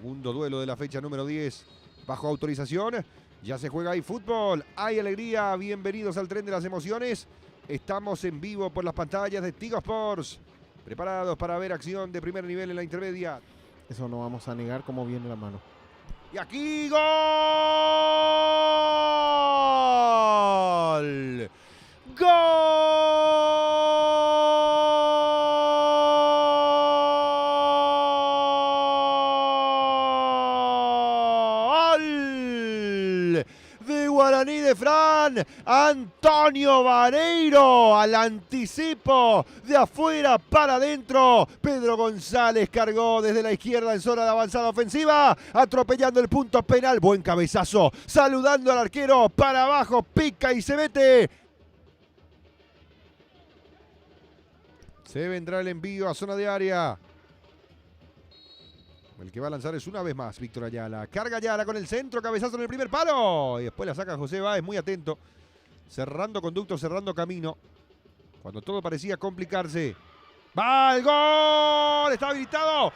Segundo duelo de la fecha número 10. Bajo autorización. Ya se juega ahí fútbol. Hay alegría. Bienvenidos al tren de las emociones. Estamos en vivo por las pantallas de Tigo Sports. Preparados para ver acción de primer nivel en la intermedia. Eso no vamos a negar cómo viene la mano. Y aquí gol. ¡Gol! De Guaraní de Fran, Antonio Vareiro al anticipo, de afuera para adentro. Pedro González cargó desde la izquierda en zona de avanzada ofensiva, atropellando el punto penal. Buen cabezazo, saludando al arquero, para abajo, pica y se mete. Se vendrá el envío a zona de área. El que va a lanzar es una vez más Víctor Ayala. Carga Ayala con el centro, cabezazo en el primer palo. Y después la saca José Báez, muy atento. Cerrando conducto, cerrando camino. Cuando todo parecía complicarse. ¡Va el gol! ¡Está habilitado!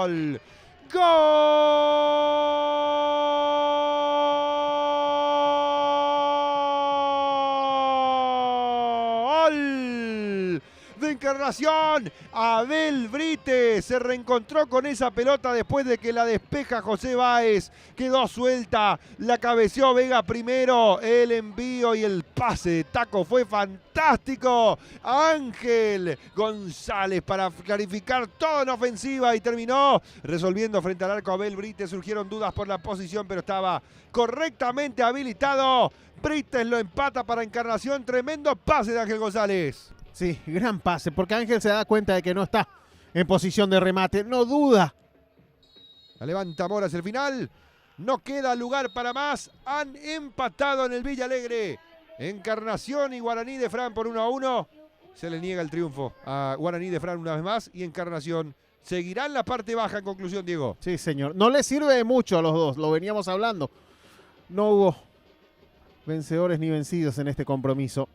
¡Gol! ¡Gol! De Encarnación, Abel Brite se reencontró con esa pelota después de que la despeja José Báez, quedó suelta, la cabeceó Vega primero, el envío y el pase de taco fue fantástico. Ángel González para clarificar todo en ofensiva y terminó resolviendo frente al arco Abel Brite. Surgieron dudas por la posición, pero estaba correctamente habilitado. Brites lo empata para Encarnación, tremendo pase de Ángel González. Sí, gran pase, porque Ángel se da cuenta de que no está en posición de remate, no duda. La levanta Moras el final, no queda lugar para más, han empatado en el Villa Alegre. Encarnación y Guaraní de Fran por 1-1. Se le niega el triunfo a Guaraní de Fran una vez más y Encarnación seguirá en la parte baja en conclusión, Diego. Sí, señor. No le sirve de mucho a los dos, lo veníamos hablando. No hubo vencedores ni vencidos en este compromiso.